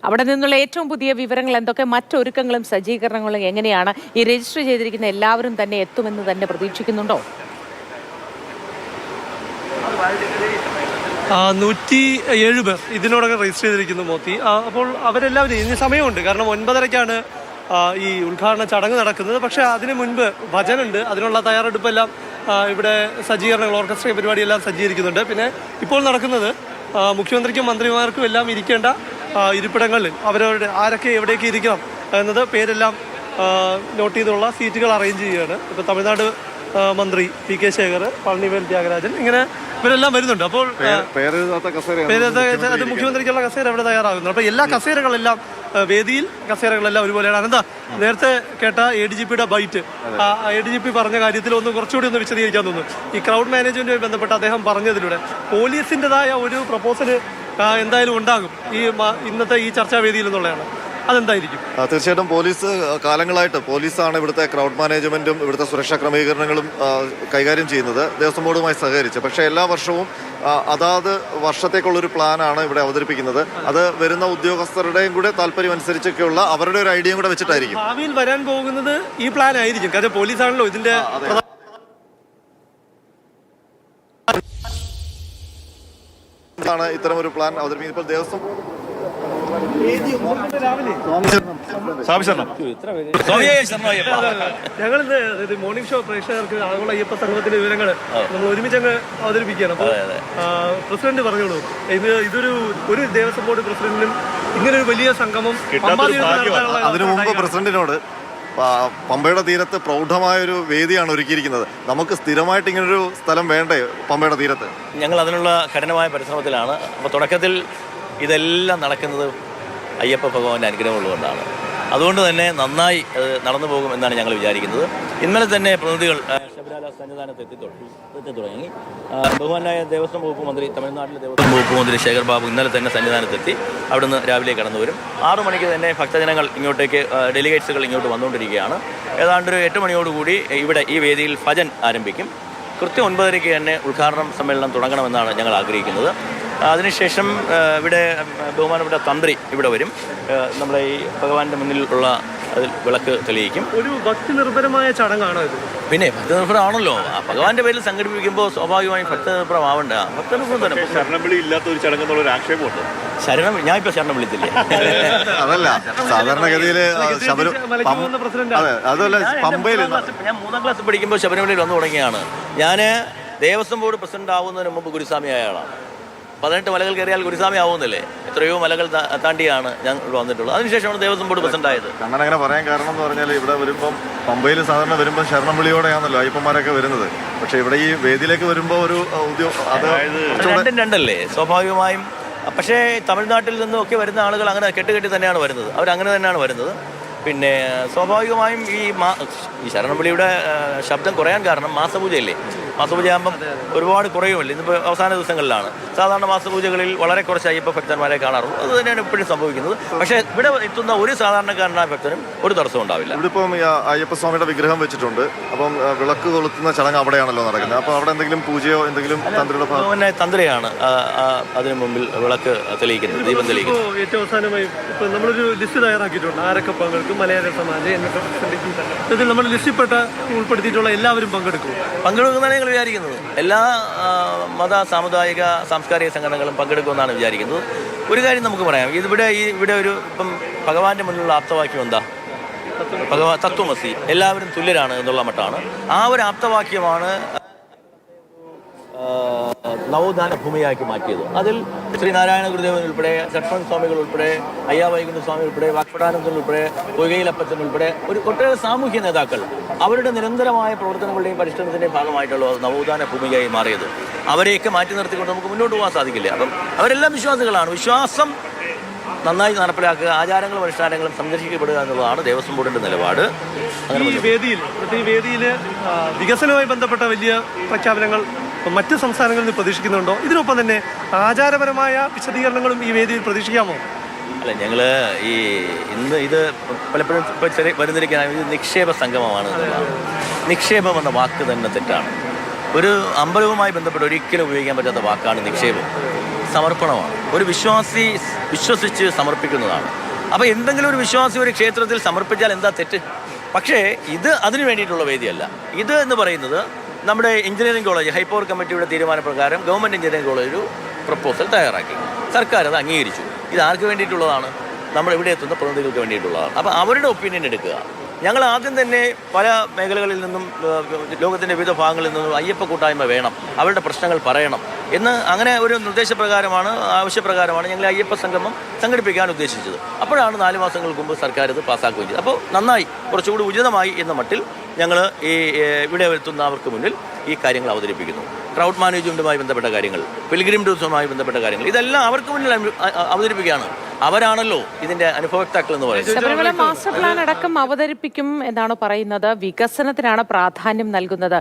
അവിടെ നിന്നുള്ള ഏറ്റവും പുതിയ വിവരങ്ങൾ എന്തൊക്കെ, മറ്റൊരുക്കങ്ങളും സജ്ജീകരണങ്ങളും എങ്ങനെയാണ്? ഈ രജിസ്റ്റർ ചെയ്തിരിക്കുന്ന എല്ലാവരും തന്നെ എത്തുമെന്ന് തന്നെ പ്രതീക്ഷിക്കുന്നുണ്ടോ? 107 പേർ ഇതിനോടൊക്കെ രജിസ്റ്റർ ചെയ്തിരിക്കുന്നു മോത്തി. അപ്പോൾ അവരെല്ലാവരും ഇനി സമയമുണ്ട്, കാരണം 9:30-ക്കാണ് ഈ ഉദ്ഘാടന ചടങ്ങ് നടക്കുന്നത്. പക്ഷേ അതിന് മുൻപ് ഭജനുണ്ട്, അതിനുള്ള തയ്യാറെടുപ്പെല്ലാം ഇവിടെ സജ്ജീകരണങ്ങൾ, ഓർക്കസ്ട്ര പരിപാടിയെല്ലാം സജ്ജീകരിക്കുന്നുണ്ട്. പിന്നെ ഇപ്പോൾ നടക്കുന്നത് മുഖ്യമന്ത്രിക്കും മന്ത്രിമാർക്കും എല്ലാം ഇരിക്കേണ്ട ഇരിപ്പിടങ്ങളിൽ അവരവരുടെ ആരൊക്കെ എവിടേക്ക് ഇരിക്കണം എന്നത് പേരെല്ലാം നോട്ട് ചെയ്തുള്ള സീറ്റുകൾ അറേഞ്ച് ചെയ്യുകയാണ്. ഇപ്പോൾ തമിഴ്നാട് മന്ത്രി PK ശേഖർ, പളനിവേൽ ത്യാഗരാജൻ, ഇങ്ങനെ ഇവരെല്ലാം വരുന്നുണ്ട്. അപ്പോൾ അത് മുഖ്യമന്ത്രിക്കുള്ള കസേര അവിടെ തയ്യാറാകുന്നു. അപ്പോൾ എല്ലാ കസേരകളെല്ലാം വേദിയിൽ കസേരകളെല്ലാം ഒരുപോലെയാണ്. അതെന്താ നേരത്തെ കേട്ട ADGPയുടെ ബൈറ്റ്, ADGP പറഞ്ഞ കാര്യത്തിൽ കുറച്ചുകൂടി ഒന്ന് വിശദീകരിക്കാൻ തോന്നുന്നു. ഈ ക്രൗഡ് മാനേജ്മെന്റുമായി ബന്ധപ്പെട്ട് അദ്ദേഹം പറഞ്ഞതിലൂടെ പോലീസിൻ്റെതായ ഒരു പ്രപ്പോസല് എന്തായാലും ഉണ്ടാകും ഈ ഇന്നത്തെ ഈ ചർച്ചാവേദിയിൽ എന്നുള്ളതാണ്. അതെന്തായിരിക്കും? തീർച്ചയായിട്ടും പോലീസ് കാലങ്ങളായിട്ട് പോലീസാണ് ഇവിടുത്തെ ക്രൗഡ് മാനേജ്മെന്റും ഇവിടുത്തെ സുരക്ഷാ ക്രമീകരണങ്ങളും കൈകാര്യം ചെയ്യുന്നത് ദേവസ്വം ബോർഡുമായി സഹകരിച്ച്. പക്ഷേ എല്ലാ വർഷവും അതാത് വർഷത്തേക്കുള്ളൊരു പ്ലാനാണ് ഇവിടെ അവതരിപ്പിക്കുന്നത്. അത് വരുന്ന ഉദ്യോഗസ്ഥരുടെയും കൂടെ താല്പര്യം അനുസരിച്ചൊക്കെയുള്ള അവരുടെ ഒരു ഐഡിയയും കൂടെ വെച്ചിട്ടായിരിക്കും ഭാവിയിൽ വരാൻ പോകുന്നത്. ഈ പ്ലാൻ ആയിരിക്കും, കാരണം പോലീസാണല്ലോ ഇതിന്റെ ഇത്തരം ഒരു പ്ലാൻ അവതരിപ്പിക്കുന്നത്. ഇപ്പോൾ ദേവസ്വം ഞങ്ങളിന്ന് മോർണിംഗ് ഷോ പ്രേക്ഷകർക്ക് ആഗോള അയ്യപ്പ സംഗമത്തിന്റെ വിവരങ്ങൾ നമ്മൾ ഒരുമിച്ച് അങ്ങ് അവതരിപ്പിക്കുകയാണ്. അപ്പോൾ പ്രസിഡന്റ് പറഞ്ഞോളൂ, ഒരു ദേവസ്വം ബോർഡ് പ്രസിഡന്റിനും ഇങ്ങനെ ഒരു വലിയ സംഗമം. അതിനു മുമ്പ് പ്രസിഡന്റിനോട് പമ്പയുടെ തീരത്ത് പ്രൗഢമായൊരു വേദിയാണ് ഒരുക്കിയിരിക്കുന്നത്. നമുക്ക് സ്ഥിരമായിട്ട് ഇങ്ങനൊരു സ്ഥലം വേണ്ടേ പമ്പയുടെ തീരത്ത്? ഞങ്ങൾ അതിനുള്ള കഠിനമായ പരിശ്രമത്തിലാണ്. അപ്പോൾ തുടക്കത്തിൽ ഇതെല്ലാം നടക്കുന്നത് അയ്യപ്പ ഭഗവാന്റെ അനുഗ്രഹമുള്ളതുകൊണ്ടാണ്. അതുകൊണ്ട് തന്നെ നന്നായി നടന്നു പോകും എന്നാണ് ഞങ്ങൾ വിചാരിക്കുന്നത്. ഇന്നലെ തന്നെ പ്രതിനിധികൾ ശബരിമല സന്നിധാനത്ത് എത്തി തുടങ്ങി. ബഹുമാനായ ദേവസ്വം വകുപ്പ് മന്ത്രി, തമിഴ്നാട്ടിലെ ദേവസ്വം വകുപ്പ് മന്ത്രി ശേഖർ ബാബു ഇന്നലെ തന്നെ സന്നിധാനത്തെത്തി. അവിടുന്ന് രാവിലെ കടന്നു വരും. 6 മണിക്ക് തന്നെ ഭക്തജനങ്ങൾ ഇങ്ങോട്ടേക്ക്, ഡെലിഗേറ്റ്സുകൾ ഇങ്ങോട്ട് വന്നുകൊണ്ടിരിക്കുകയാണ്. ഏതാണ്ട് ഒരു 8 മണിയോടുകൂടി ഇവിടെ ഈ വേദിയിൽ ഭജൻ ആരംഭിക്കും. കൃത്യം 9:30-ക്ക് തന്നെ ഉദ്ഘാടനം സമ്മേളനം തുടങ്ങണമെന്നാണ് ഞങ്ങൾ ആഗ്രഹിക്കുന്നത്. അതിനുശേഷം ഇവിടെ ബഹുമാനപ്പെട്ട തന്ത്രി ഇവിടെ വരും. നമ്മുടെ ഈ ഭഗവാന്റെ മുന്നിലുള്ള അതിൽ വിളക്ക് തെളിയിക്കും. ഒരു ഭക്തി നിർഭരമായ ചടങ്ങാണോ ഇത്? പിന്നെ ഭക്തി നിർഭരമാണല്ലോ. ഭഗവാന്റെ പേരിൽ സംഘടിപ്പിക്കുമ്പോൾ സ്വാഭാവികമായും ഭക്തി നിർഭരമാവണ്ട. ഭക്തനിർഭരം തന്നെ. ശരണവിളി ഇല്ലാത്ത ഒരു ചടങ്ങെന്നുള്ളൊരു ആക്ഷേപമുണ്ട്. ഞാൻ ഇപ്പൊ ശരണം വിളിച്ചില്ലേ? അതല്ല, സാധാരണഗതിയിൽ പമ്പയിൽ ഞാൻ 3ാം ക്ലാസ് പഠിക്കുമ്പോൾ ശബരിമലയിൽ വന്നു തുടങ്ങിയാണ്. ഞാൻ ദേവസ്വം ബോർഡ് പ്രസിഡന്റ് ആവുന്നതിന് മുമ്പ് ഗുരുസ്വാമിയായ ആളാണ്. 18 മലകൾ കയറിയാൽ ഗുരുസ്വാമി ആവുന്നില്ലേ? എത്രയോ മലകൾ താണ്ടിയാണ് ഞാൻ ഇവിടെ വന്നിട്ടുള്ളത്. അതിനുശേഷമാണ് ദേവസ്വം ബോർഡ് പ്രസിഡന്റ് ആയത്. അങ്ങനെ പറയാൻ കാരണം എന്ന് പറഞ്ഞാൽ ഇവിടെ വരുമ്പം പമ്പയിൽ സാധാരണ വരുമ്പോൾ ശരണം വിളിയോടെയാണല്ലോ അയ്യപ്പന്മാരൊക്കെ വരുന്നത്. പക്ഷെ ഇവിടെ ഈ വേദിയിലേക്ക് വരുമ്പോൾ ഒരു രണ്ടല്ലേ സ്വാഭാവികമായും. പക്ഷേ തമിഴ്നാട്ടിൽ നിന്നൊക്കെ വരുന്ന ആളുകൾ അങ്ങനെ കെട്ടുകെട്ടി തന്നെയാണ് വരുന്നത്. അവരങ്ങനെ തന്നെയാണ് വരുന്നത്. പിന്നെ സ്വാഭാവികമായും ഈ ശരണവിളിയുടെ ശബ്ദം കുറയാൻ കാരണം മാസപൂജയല്ലേ. മാസപൂജയാകുമ്പം ഒരുപാട് കുറയുമല്ലേ. ഇന്നിപ്പോൾ അവസാന ദിവസങ്ങളിലാണ്. സാധാരണ മാസപൂജകളിൽ വളരെ കുറച്ച് അയ്യപ്പ ഭക്തന്മാരെ കാണാറുള്ളൂ. അത് തന്നെയാണ് ഇപ്പോഴും സംഭവിക്കുന്നത്. പക്ഷേ ഇവിടെ എത്തുന്ന ഒരു സാധാരണക്കാരനായ ഭക്തനും ഒരു തടസ്സം ഉണ്ടാവില്ല. ഇവിടെ ഇപ്പം അയ്യപ്പസ്വാമിയുടെ വിഗ്രഹം വെച്ചിട്ടുണ്ട്. അപ്പം വിളക്ക് കൊളുത്തുന്ന ചടങ്ങ് അവിടെയാണല്ലോ നടക്കുന്നത്. അപ്പോൾ അവിടെ എന്തെങ്കിലും പൂജയോ എന്തെങ്കിലും തന്ത്രിയുടെ തന്ത്രിയാണ് അതിനു മുമ്പിൽ വിളക്ക് തെളിയിക്കുന്നത്, ദീപം തെളിയിക്കുന്നത്. ഏറ്റവും അവസാനമായി ഇപ്പം നമ്മളൊരു ലിസ്റ്റ് തയ്യാറാക്കിയിട്ടുണ്ട്. ആരൊക്കെ പങ്കെടുക്കും, മലയാള സമാജം എന്നൊക്കെ ഇതിൽ നമ്മൾ ലിസ്റ്റിൽപ്പെട്ട ഉൾപ്പെടുത്തിയിട്ടുള്ള എല്ലാവരും പങ്കെടുക്കുന്നതാണ് ഞങ്ങൾ വിചാരിക്കുന്നത്. എല്ലാ മത, സാമുദായിക, സാംസ്കാരിക സംഘടനകളും പങ്കെടുക്കുമെന്നാണ് വിചാരിക്കുന്നത്. ഒരു കാര്യം നമുക്ക് പറയാം, ഇവിടെ ഒരു ഇപ്പം ഭഗവാന്റെ മുന്നിലുള്ള ആപ്തവാക്യം എന്താ? തത്വമസി, എല്ലാവരും തുല്യരാണ് എന്നുള്ള മട്ടാണ്. ആ ഒരു ആപ്തവാക്യമാണ് നവോത്ഥാന ഭൂമിയാക്കി മാറ്റിയത്. അതിൽ ശ്രീനാരായണ ഗുരുദേവൻ ഉൾപ്പെടെ, സത്സംഗ സ്വാമികൾ ഉൾപ്പെടെ, അയ്യാവൈകുണ്ഠ സ്വാമി ഉൾപ്പെടെ, വാക്പടാനന്ദൻ ഉൾപ്പെടെ, പൊയ്കയിലപ്പച്ചൻ ഉൾപ്പെടെ ഒട്ടേറെ സാമൂഹ്യ നേതാക്കൾ അവരുടെ നിരന്തരമായ പ്രവർത്തനങ്ങളുടെയും പരിശ്രമത്തിൻ്റെയും ഭാഗമായിട്ടുള്ള നവോത്ഥാന ഭൂമികയായി മാറിയത്. അവരെയൊക്കെ മാറ്റി നിർത്തിക്കൊണ്ട് നമുക്ക് മുന്നോട്ട് പോകാൻ സാധിക്കില്ല. അപ്പം അവരെല്ലാം വിശ്വാസികളാണ്. വിശ്വാസം നന്നായി നടപ്പിലാക്കുക, ആചാരങ്ങളും അനുഷ്ഠാനങ്ങളും സംരക്ഷിക്കപ്പെടുക എന്നുള്ളതാണ് ദേവസ്വം ബോർഡിന്റെ നിലപാട്. ഈ വേദിയിൽ വികസനവുമായി ബന്ധപ്പെട്ട വലിയ പ്രഖ്യാപനങ്ങൾ മറ്റ് സംസ്ഥാനങ്ങളിൽ നിന്ന് പ്രതീക്ഷിക്കുന്നുണ്ടോ? ഇതിനൊപ്പം തന്നെ ആചാരപരമായ വിശദീകരണങ്ങളും ഈ വേദിയിൽ പ്രതീക്ഷിക്കാമോ? അല്ല, ഞങ്ങൾ ഇന്ന് ഇത് പലപ്പോഴും വരുന്നിരിക്കുന്ന ഇത് നിക്ഷേപ സംഗമമാണ് എന്നുള്ളതാണ്. നിക്ഷേപം എന്ന വാക്ക് തന്നെ തെറ്റാണ്. ഒരു അമ്പലവുമായി ബന്ധപ്പെട്ട് ഒരിക്കലും ഉപയോഗിക്കാൻ പറ്റാത്ത വാക്കാണ് നിക്ഷേപം. സമർപ്പണമാണ്. ഒരു വിശ്വാസി വിശ്വസിച്ച് സമർപ്പിക്കുന്നതാണ്. അപ്പോൾ എന്തെങ്കിലും ഒരു വിശ്വാസി ഒരു ക്ഷേത്രത്തിൽ സമർപ്പിച്ചാൽ എന്താ തെറ്റ്? പക്ഷേ ഇത് അതിനു വേണ്ടിയിട്ടുള്ള വേദിയല്ല. ഇത് എന്ന് പറയുന്നത് നമ്മുടെ എഞ്ചിനീയറിംഗ് കോളേജ് ഹൈപ്പവർ കമ്മിറ്റിയുടെ തീരുമാനപ്രകാരം ഗവൺമെൻറ് എഞ്ചിനീയറിംഗ് കോളേജ് ഒരു പ്രപ്പോസൽ തയ്യാറാക്കി. സർക്കാർ അത് അംഗീകരിച്ചു. ഇത് ആർക്ക് വേണ്ടിയിട്ടുള്ളതാണ്? നമ്മൾ ഇവിടെ എത്തുന്ന പ്രതിനിധികൾക്ക് വേണ്ടിയിട്ടുള്ളതാണ്. അപ്പോൾ അവരുടെ ഒപ്പീനിയൻ എടുക്കുക. ഞങ്ങൾ ആദ്യം തന്നെ പല മേഖലകളിൽ നിന്നും ലോകത്തിൻ്റെ വിവിധ ഭാഗങ്ങളിൽ നിന്നും അയ്യപ്പ കൂട്ടായ്മ വേണം, അവരുടെ പ്രശ്നങ്ങൾ പറയണം എന്ന് അങ്ങനെ ഒരു നിർദ്ദേശപ്രകാരമാണ്, ആവശ്യപ്രകാരമാണ് ഞങ്ങൾ അയ്യപ്പ സംഗമം സംഘടിപ്പിക്കാൻ ഉദ്ദേശിച്ചത്. അപ്പോഴാണ് 4 മാസങ്ങൾക്ക് മുമ്പ് സർക്കാർ ഇത് പാസ്സാക്കുകയും ചെയ്തത്. അപ്പോൾ നന്നായി, കുറച്ചുകൂടി ഉചിതമായി എന്ന മട്ടിൽ ഞങ്ങൾ ഈ ഇവിടെ എത്തുന്നവർക്ക് മുന്നിൽ ഈ കാര്യങ്ങൾ അവതരിപ്പിക്കുന്നു. ക്രൗഡ് മാനേജ്മെൻറ്റുമായി ബന്ധപ്പെട്ട കാര്യങ്ങൾ, പിൽഗ്രിം ടൂറിസവുമായി ബന്ധപ്പെട്ട കാര്യങ്ങൾ, ഇതെല്ലാം അവർക്ക് മുന്നിൽ അവതരിപ്പിക്കുകയാണ്. അവരാണല്ലോ ഇതിന്റെ അനുഭവത്താക്കൾ എന്ന് പറയുന്നത്. ശബരിമല മാസ്റ്റർ പ്ലാൻ അടക്കം അവതരിപ്പിക്കും എന്നാണ് പറയുന്നത്. വികസനത്തിനാണ് പ്രാധാന്യം നൽകുന്നത്.